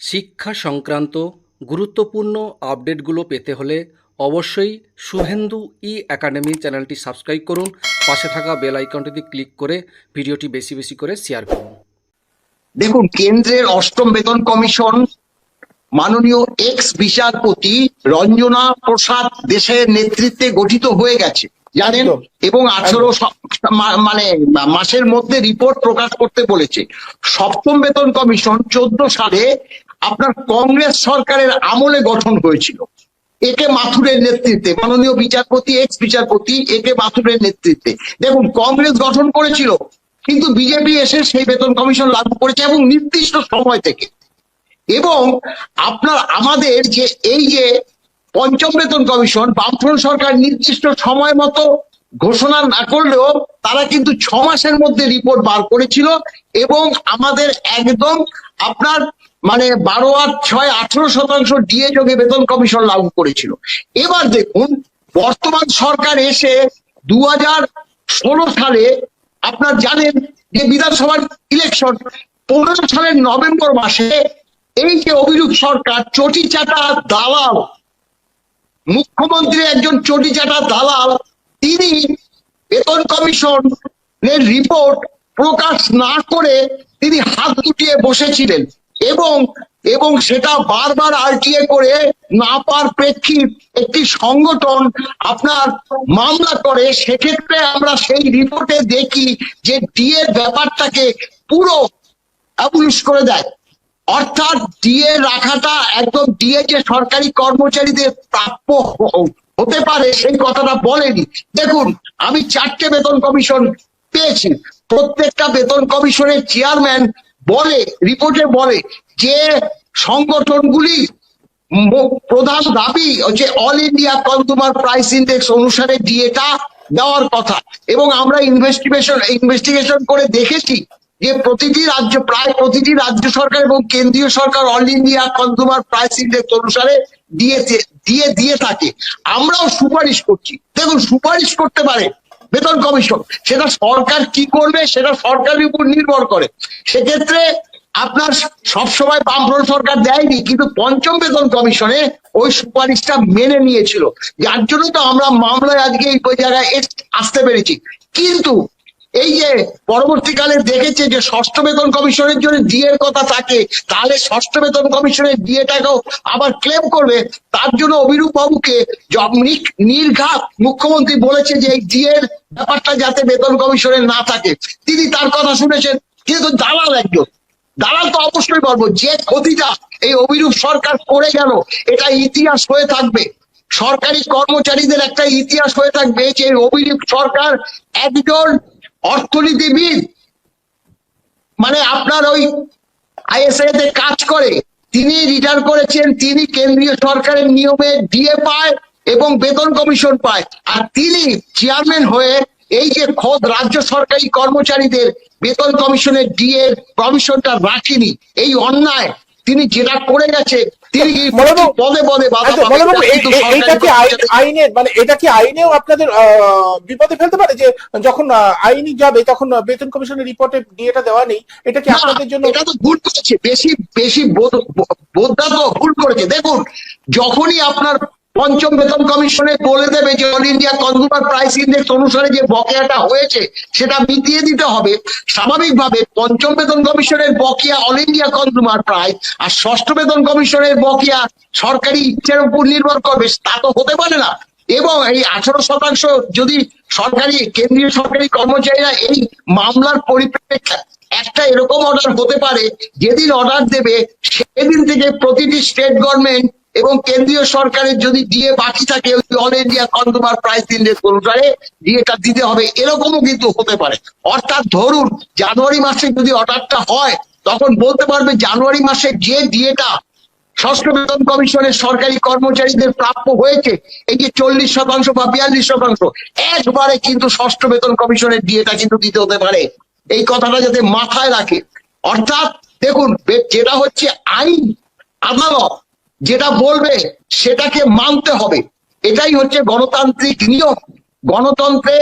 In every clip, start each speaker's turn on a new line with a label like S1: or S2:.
S1: শিক্ষা সংক্রান্ত গুরুত্বপূর্ণ আপডেটগুলো পেতে হলে অবশ্যই শুভেন্দু একাডেমি চ্যানেলটি সাবস্ক্রাইব করুন। পাশে থাকা বেল আইকনটিতে ক্লিক করে ভিডিওটি বেশি বেশি করে শেয়ার করুন।
S2: দেখুন, কেন্দ্রের অষ্টম বেতন কমিশন মাননীয় এক্স বিচারপতি রঞ্জনা প্রসাদ দেশের নেতৃত্বে গঠিত হয়ে গেছে জানেন, এবং 18 মানে মাসের মধ্যে রিপোর্ট প্রকাশ করতে বলেছে। সপ্তম বেতন কমিশন 14 সালে আপনার কংগ্রেস সরকারের আমলে গঠন হয়েছিল একে মাথুরের নেতৃত্বে, মাননীয় বিচারপতি এক্স বিচারপতি একে মাথুরের নেতৃত্বে। দেখুন, কংগ্রেস গঠন করেছিল, কিন্তু বিজেপি এসে সেই বেতন কমিশন লাগু করেছে এবং নির্দিষ্ট সময় থেকে। এবং আপনার আমাদের যে এই যে পঞ্চম বেতন কমিশন, বামফ্রন্ট সরকার নির্দিষ্ট সময় মতো ঘোষণা না করলেও তারা কিন্তু 6 মাসের মধ্যে রিপোর্ট বার করেছিল এবং আমাদের একদম আপনার মানে 12 আর 6 18% ডিএ যোগে বেতন কমিশন লাগু করেছিল। এবার দেখুন, বর্তমান সরকার এসে 2016 সালে আপনার জানেন যে বিধানসভার ইলেকশন, 15 সালের নভেম্বর মাসে এই যে অভিরূপ সরকার চটি চাটা দালাল, মুখ্যমন্ত্রী একজন চটি চাটা দালাল, তিনি বেতন কমিশনের রিপোর্ট প্রকাশ না করে তিনি হাত গুটিয়ে বসেছিলেন এবং এবং সেটা বারবার আরটিএ করে না পার প্রেক্ষিত একটি সংগঠন আপনার মামলা করে। সেক্ষেত্রে আমরা সেই রিপোর্টে দেখি যে ডিএ ব্যাপারটাকে পুরো অ্যাবলিশ করে দেয়, অর্থাৎ ডিএ রাখাটা একদম ডিএ যে সরকারি কর্মচারীদের প্রাপ্য হতে পারে সেই কথাটা বলেনি। দেখুন, আমি 4টে বেতন কমিশন পেয়েছি, প্রত্যেকটা বেতন কমিশনের চেয়ারম্যান বলে রিপোর্টে বলে যে সংগঠনগুলি প্রধান দাবি হচ্ছে all India consumer price index অনুসারে ডিএটা দেওয়ার কথা। এবং আমরা ইনভেস্টিগেশন করে দেখেছি যে প্রায় প্রতিটি রাজ্য সরকার এবং কেন্দ্রীয় সরকার all India consumer price index অনুসারে দিয়ে থাকে। আমরাও সুপারিশ করছি। দেখুন, সুপারিশ করতে পারে বেতন কমিশন, সেটা সরকার কি করবে সেটা সরকারের উপর নির্ভর করে। সেক্ষেত্রে আপনার সবসময় বামফ্রন্ট সরকার দেয়নি, কিন্তু পঞ্চম বেতন কমিশনে ওই সুপারিশটা মেনে নিয়েছিল, যার জন্য তো আমরা মামলায় আজকে এই জায়গায় আসতে পেরেছি। কিন্তু এই যে পরবর্তীকালে দেখেছে যে ষষ্ঠ বেতন কমিশনের জন্য ডিএর কথা থাকে, তাহলে ষষ্ঠ বেতন কমিশনের ডিএটাকেও আবার ক্লেম করবে। তার জন্য অভিরূপ বাবুকে নির্ঘাত মুখ্যমন্ত্রী বলেছে যে এই ডিএর ব্যাপারটা যাতে বেতন কমিশনের না থাকে। তিনি তার কথা শুনেছেন, কিন্তু দালাল একজন দালাল তো অবশ্যই বলবো যে ক্ষতিটা এই অভিরূপ সরকার করে গেল এটা ইতিহাস হয়ে থাকবে, সরকারি কর্মচারীদের একটা ইতিহাস হয়ে থাকবে যে অভিরূপ সরকার একজন অর্থনীতিবিদ, মানে আপনার ওই আইএসআই তে কাজ করে, তিনি রিটায়ার করেছেন, তিনি কেন্দ্রীয় সরকারের নিয়মে ডিএ পায় এবং বেতন কমিশন পায়, আর তিনি চেয়ারম্যান হয়ে এই যে খোদ রাজ্য সরকারি কর্মচারীদের বেতন কমিশনের ডিএ কমিশনটা রাখেনি, এই অন্যায় তিনি যেটা করে গেছে তিনি পদে পদে
S3: আইনের মানে এটা কি আইনেও আপনাদের বিপদে ফেলতে পারে যে যখন আইনি যাবে তখন বেতন কমিশনের রিপোর্টে ডিএটা দেওয়া নেই? এটা কি আপনাদের জন্য?
S2: এটা তো ভুল করেছে, বেশি বোধটা তো ভুল করেছে। দেখুন, যখনই আপনার পঞ্চম বেতন কমিশনে বলে দেবে যে all India consumer price index অনুসারে যে বকেয়াটা হয়েছে সেটা মিটিয়ে দিতে হবে, স্বাভাবিকভাবে পঞ্চম বেতন কমিশনের বকেয়া অল ইন্ডিয়া কনজিউমার প্রাইস আর ষষ্ঠ বেতন কমিশনের বকেয়া সরকারি ইচ্ছার উপর নির্ভর করবে, তা তো হতে পারে না। এবং এই 18% যদি কেন্দ্রীয় সরকারি কর্মচারীরা এই মামলার পরিপ্রেক্ষিতে একটা এরকম অর্ডার হতে পারে, যেদিন অর্ডার দেবে সেদিন থেকে প্রতিটি স্টেট গভর্নমেন্ট এবং কেন্দ্রীয় সরকারের যদি ডিএ বাকি থাকে all India consumer price index অনুসারে ডিএটা দিতে হবে, এরকমও কিন্তু হতে পারে। অর্থাৎ ধরুন জানুয়ারি মাসে যদি অর্ডারটা হয় তখন বলতে পারবে জানুয়ারি মাসে যে ডিএটা ষষ্ঠ বেতন কমিশনের সরকারি কর্মচারীদের প্রাপ্য হয়েছে, এই যে 40% বা 42%, একবারে কিন্তু ষষ্ঠ বেতন কমিশনের ডিএটা কিন্তু দিতে হতে পারে। এই কথাটা যাতে মাথায় রাখে। অর্থাৎ দেখুন, যেটা হচ্ছে আইন, আদালত যেটা বলবে সেটাকে মানতে হবে, এটাই হচ্ছে গণতান্ত্রিক নিয়ম। গণতন্ত্রে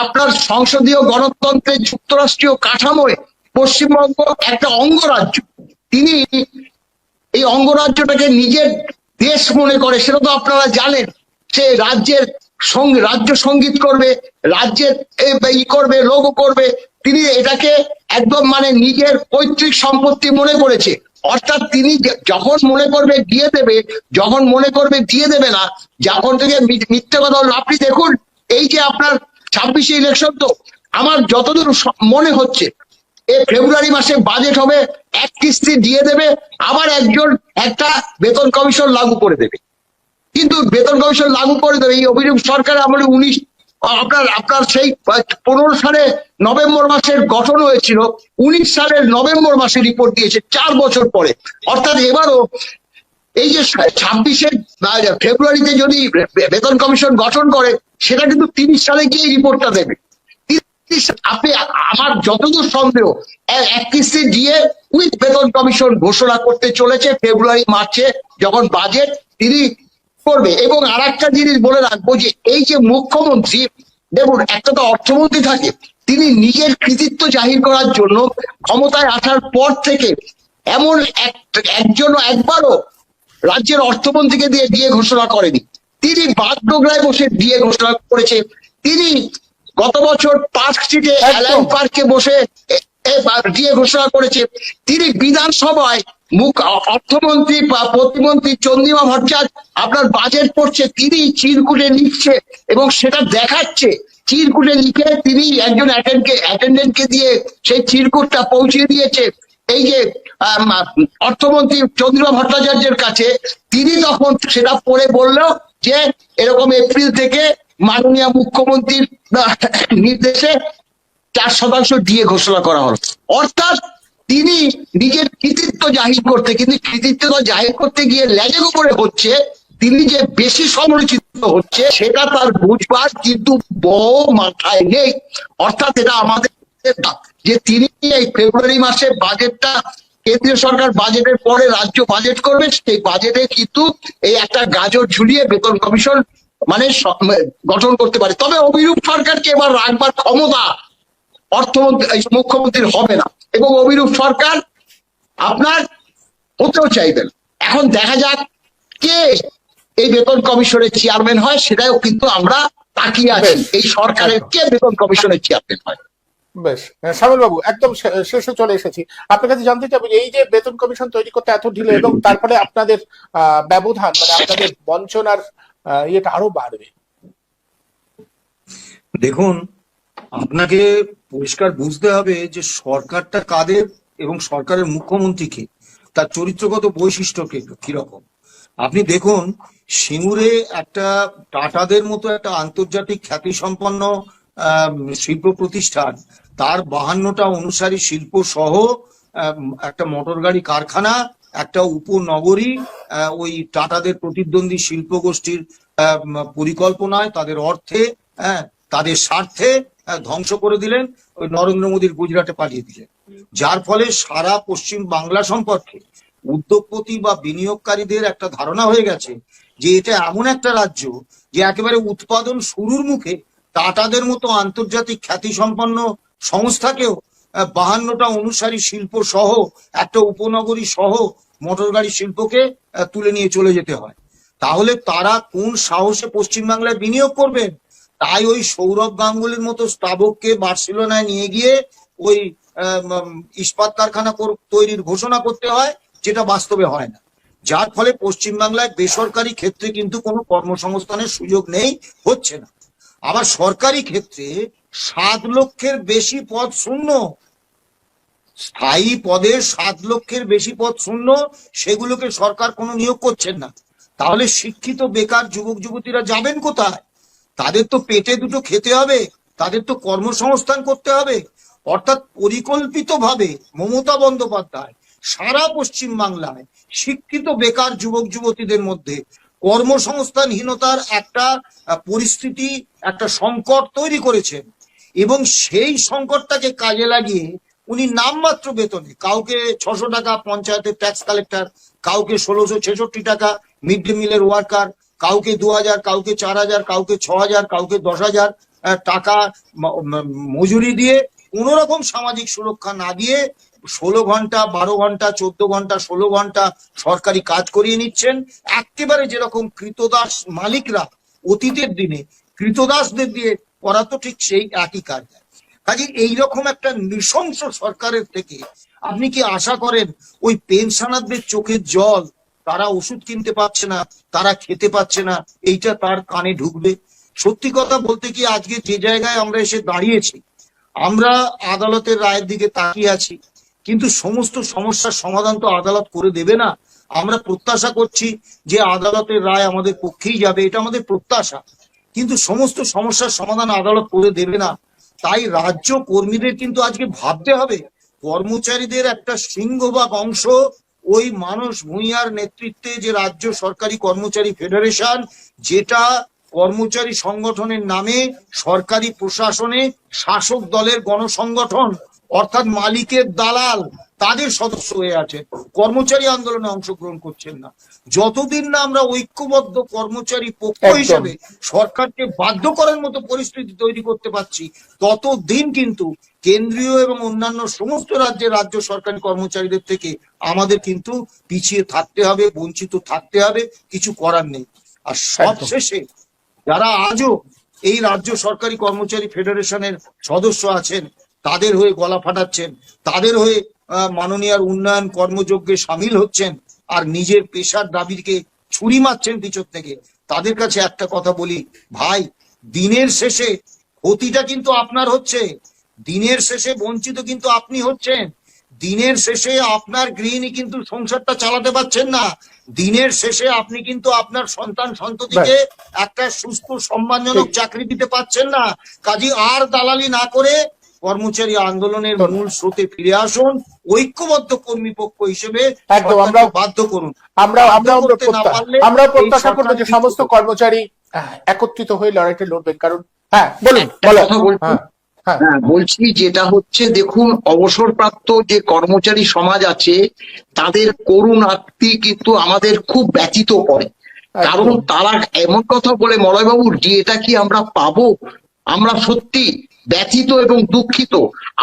S2: আপনার সংসদীয় গণতন্ত্রের যুক্তরাষ্ট্রীয় কাঠামোয় পশ্চিমবঙ্গ একটা অঙ্গরাজ্য, তিনি এই এই অঙ্গরাজ্যটাকে নিজের দেশ মনে করে, সেটা তো আপনারা জানেন। সে রাজ্যের রাজ্য সঙ্গীত করবে, রাজ্যের করবে, লোগো করবে। তিনি এটাকে একদম মানে নিজের পৈতৃক সম্পত্তি মনে করেছে। অর্থাৎ তিনি যখন মনে করবে দিয়ে দেবে, যখন মনে করবে দিয়ে দেবে না, যখন থেকে মিথ্যে কথা বলবে। আপনি দেখুন, এই যে আপনার 26 ইলেকশন, তো আমার যতদূর মনে হচ্ছে ফেব্রুয়ারি মাসে বাজেট হবে, এক কিস্তি দিয়ে দেবে, আবার একটা বেতন কমিশন লাগু করে দেবে। কিন্তু বেতন কমিশন লাগু করে দেবে এই অভিযোগ সরকার আমলে 19 আপনার সেই 15 সালে নভেম্বর মাসের গঠন হয়েছিল, 19 সালের নভেম্বর মাসে রিপোর্ট দিয়েছে 4 বছর পরে। অর্থাৎ এবারও এই যে 26 ফেব্রুয়ারিতে যদি বেতন কমিশন গঠন করে, সেটা কিন্তু 30 সালে গিয়ে রিপোর্টটা দেবে। আপনি আমার যতদূর সন্দেহ, এক কিস্তি দিয়ে উইথ বেতন কমিশন ঘোষণা করতে চলেছে ফেব্রুয়ারি মার্চে যখন বাজেট তিনি করবে। এবং আর একটা জিনিস বলে রাখবো, যে এই যে মুখ্যমন্ত্রী, দেখুন একটা তো অর্থমন্ত্রী থাকে, তিনি নিজের কৃতিত্ব জাহির করার জন্য ক্ষমতায় আসার পর থেকে এমন একবারও রাজ্যের অর্থমন্ত্রীকে দিয়ে ঘোষণা করেনি। তিনি বাগডোগরায় বসে দিয়ে ঘোষণা করেছে। তিনি গত বছর পার্ক স্ট্রিটে অ্যালায়েন্স পার্কে বসে দিয়ে ঘোষণা করেছে। তিনি বিধানসভায় অর্থমন্ত্রী বা প্রতিমন্ত্রী চন্দ্রিমা ভট্টাচার্য আপনার বাজেট পড়ছে, তিনি চিরকুটে লিখছে এবং সেটা দেখাচ্ছে। চিরকুটে লিখে তিনি একজন অ্যাটেন্ডেন্টকে দিয়ে সেই চিরকুটটা পৌঁছে দিয়েছে এই যে অর্থমন্ত্রী চন্দ্রিমা ভট্টাচার্যের কাছে। তিনি তখন সেটা পড়ে বললো যে এরকম এপ্রিল থেকে মাননীয় মুখ্যমন্ত্রীর নির্দেশে 4% দিয়ে ঘোষণা করা হলো। অর্থাৎ তিনি নিজের কৃতিত্ব জাহির করতে, কিন্তু কৃতিত্ব জাহির করতে গিয়ে লেজে গোপরে হচ্ছে তিনি যে বেশি সমালোচিত হচ্ছে সেটা তার বুঝবার কিন্তু বড় মাথায় নেই। অর্থাৎ এটা আমাদের যে তিনি এই ফেব্রুয়ারি মাসে বাজেটটা, কেন্দ্রীয় সরকার বাজেটের পরে রাজ্য বাজেট করবে, সেই বাজেটে কিন্তু এই একটা গাজর ঝুলিয়ে বেতন কমিশন মানে গঠন করতে পারে। তবে অভিরূপ সরকারকে এবার রাখবার ক্ষমতা মুখ্যমন্ত্রীর হবে না, এবং অভিরূপ সরকার আপনার হতেও চাইবেন। এখন দেখা যাক কে এই বেতন কমিশনের চেয়ারম্যান হয়, সেটাও কিন্তু আমরা তাকিয়ে আছি, এই সরকারের কে বেতন কমিশনের চেয়ারম্যান হয়।
S3: বেশ, শামিল বাবু, একদম শেষে চলে এসেছি। আপনার কাছে জানতে চাইবো, এই যে বেতন কমিশন তৈরি করতে এত ঢিলে, এবং তারপরে আপনাদের ব্যবধান, মানে আপনাদের বঞ্চনার ইয়েটা আরো বাড়বে।
S4: দেখুন, আপনাকে পরিষ্কার বুঝতে হবে যে সরকারটা কাদের এবং সরকারের মুখ্যমন্ত্রীকে, তার চরিত্রগত বৈশিষ্ট্যকে কিরকম। আপনি দেখুন, সিঙ্গুরে একটা টাটাদের মতো একটা আন্তর্জাতিক খ্যাতিসম্পন্ন শিল্প প্রতিষ্ঠান, তার 52টা অনুসারী শিল্প সহ একটা মোটর গাড়ি কারখানা, একটা উপনগরী ওই টাটাদের প্রতিদ্বন্দ্বী শিল্প গোষ্ঠীর পরিকল্পনায়, তাদের অর্থে, তাদের স্বার্থে ধ্বংস করে দিলেন। ওই নরেন্দ্র মোদীর গুজরাটে পাঠিয়ে দিলেন, যার ফলে সারা পশ্চিম বাংলা সম্পর্কে উদ্যোগপতি বা বিনিয়োগকারীদের একটা ধারণা হয়ে গেছে যে এটা এমন একটা রাজ্য যে একেবারে উৎপাদন শুরুর মুখে টাটাদের মতো আন্তর্জাতিক খ্যাতিসম্পন্ন সংস্থাকেও 52টা অনুসারী শিল্প সহ একটা উপনগরী সহ মোটর গাড়ি শিল্পকে তুলে নিয়ে চলে যেতে হয়। তাহলে তারা কোন সাহসে পশ্চিমবাংলায় বিনিয়োগ করবেন? তাই ওই সৌরভ গাঙ্গুলির মতো স্তাবককে বার্সেলোনায় নিয়ে গিয়ে ওই ইস্পাত কারখানা তৈরির ঘোষণা করতে হয়, যেটা বাস্তবে হয় না। যার ফলে পশ্চিমবাংলায় বেসরকারি ক্ষেত্রে কিন্তু কোনো কর্মসংস্থানের সুযোগ নেই, হচ্ছে না। আবার সরকারি ক্ষেত্রে 7 লক্ষের বেশি পদ শূন্য, স্থায়ী পদে 7 লক্ষের বেশি পদ শূন্য, সেগুলোকে সরকার কোনো নিয়োগ করছেন না। তাহলে শিক্ষিত বেকার যুবক যুবতীরা যাবেন কোথায়? তাদের তো পেটে দুটো খেতে হবে, তাদের তো কর্মসংস্থান করতে হবে। অর্থাৎ পরিকল্পিতভাবে মমতা বন্দ্যোপাধ্যায় সারা পশ্চিম বাংলায় শিক্ষিত বেকার যুবক যুবতীদের মধ্যে কর্মসংস্থানহীনতার একটা পরিস্থিতি, একটা সংকট তৈরি করেছেন, এবং সেই সংকটটাকে কাজে লাগিয়ে উনি নামমাত্র বেতনে, কাউকে 600 টাকা পঞ্চায়েতের ট্যাক্স কালেক্টর, কাউকে 1666 টাকা মিড ডে মিলের ওয়ার্কার, কাউকে 2000, কাউকে 4000, কাউকে 6000, কাউকে 10,000 টাকা মজুরি দিয়ে কোন রকম সামাজিক সুরক্ষা না দিয়ে 16 ঘন্টা 12 ঘন্টা 14 ঘন্টা 16 ঘন্টা সরকারি কাজ করিয়ে নিচ্ছেন, একেবারে যেরকম কৃতদাস মালিকরা অতীতের দিনে কৃতদাসদের দিয়ে করা, তো ঠিক সেই একই কাজ। কাজে এইরকম একটা নৃশংস সরকারের থেকে আপনি কি আশা করেন ওই পেনশনারদের চোখের জল, তারা ওষুধ কিনতে পারছে না, তারা খেতে পাচ্ছে না, এইটা তার কানে ঢুকবে? সত্যি কথা বলতে কি, আজকে যে জায়গায় আমরা এসে দাঁড়িয়েছি, আমরা আদালতের রায়ের দিকে তাকিয়ে আছি, কিন্তু সমস্ত সমস্যার সমাধান তো আদালত করে দেবে না। আমরা প্রত্যাশা করছি যে আদালতের রায় আমাদের পক্ষেই যাবে, এটা আমাদের প্রত্যাশা, কিন্তু সমস্ত সমস্যার সমাধান আদালত করে দেবে না। তাই রাজ্য কর্মীদের কিন্তু আজকে ভাবতে হবে, কর্মচারীদের একটা সিংহভাগ অংশ ওই মানস ভূঁইয়ার নেতৃত্বে যে রাজ্য সরকারি কর্মচারী ফেডারেশন, যেটা কর্মচারী সংগঠনের নামে সরকারি প্রশাসনে শাসক দলের গণসংগঠন, অর্থাৎ মালিকের দালাল, তাদের সদস্য হয়ে আছে, কর্মচারী আন্দোলনে অংশগ্রহণ করছেন না। যতদিন না আমরা ঐক্যবদ্ধ কর্মচারী পক্ষ হিসেবে সরকারকে বাধ্য করার মতো পরিস্থিতি তৈরি করতে পারছি, ততদিন কিন্তু কেন্দ্রীয় এবং অন্যান্য সমস্ত রাজ্যের রাজ্য সরকারি কর্মচারীদের থেকে আমাদের কিন্তু পিছিয়ে থাকতে হবে, বঞ্চিত থাকতে হবে, কিছু করার নেই। আর সবশেষে যারা আজও এই রাজ্য সরকারি কর্মচারী ফেডারেশনের সদস্য আছেন, তাদের হয়ে গলা ফাটাচ্ছেন, তাদের হয়ে মাননীয় উন্নয়ন কর্মযজ্ঞে সামিল হচ্ছেন, আর নিজের পেশার দাবিকে ছুরি মারছেন পিছন থেকে, তাদের কাছে একটা কথা বলি, ভাই, দিনের শেষে ক্ষতিটা কিন্তু আপনার হচ্ছে, দিনের শেষে বঞ্চিত কিন্তু আপনি হচ্ছেন, দিনের শেষে আপনার গৃহিণী কিন্তু সংসারটা চালাতে পারছেন না, দিনের শেষে আপনি কিন্তু আপনার সন্তান সন্ততিকে একটা সুস্থ সম্মানজনক চাকরি দিতে পারছেন না। কাজে আর দালালি না করে কর্মচারী আন্দোলনের মূল স্রোতে ফিরে আসুন, ঐক্যবদ্ধ কর্মী পক্ষ হিসেবে
S3: একদম আমরা
S4: বাধ্য করুন।
S3: আমরা প্রত্যাশা করবো যে সমস্ত কর্মচারী একত্রিত হয়ে লড়াইটা লড়বেন। কারণ হ্যাঁ বলুন,
S2: হ্যাঁ বলছি, যেটা হচ্ছে, দেখুন, অবসরপ্রাপ্ত যে কর্মচারী সমাজ আছে তাদের করুণ আত্মি কিন্তু আমাদের খুব ব্যথিত করে। কারণ তারা এমন কথা বলে, মলয়বাবু, যে এটা কি আমরা পাবো? আমরা সত্যি ব্যথিত এবং দুঃখিত।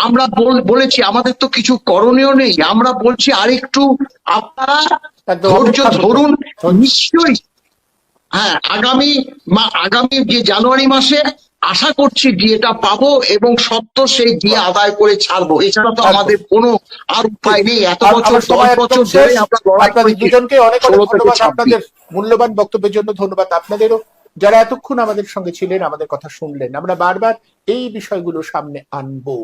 S2: আমরা বলেছি আমাদের তো কিছু করণীয় নেই, আমরা বলছি আরেকটু আপনারা ধৈর্য ধরুন, নিশ্চয়ই হ্যাঁ আগামী যে জানুয়ারি মাসে আশা করছি ডিএটা পাবো এবং সত্য সেই ডিএ আদায় করে ছাড়বো। এছাড়া তো আমাদের কোনো আর উপায় নেই। এত বছর 10 বছর ধরে আমরা লড়াই
S3: আপনাদের দুজনকে অনেক অনেক ধন্যবাদ, আপনাদের মূল্যবান বক্তব্যের জন্য ধন্যবাদ আপনাদেরও, যারা এতক্ষণ আমাদের সঙ্গে ছিলেন, আমাদের কথা শুনলেন। আমরা বারবার এই বিষয়গুলো সামনে আনবো।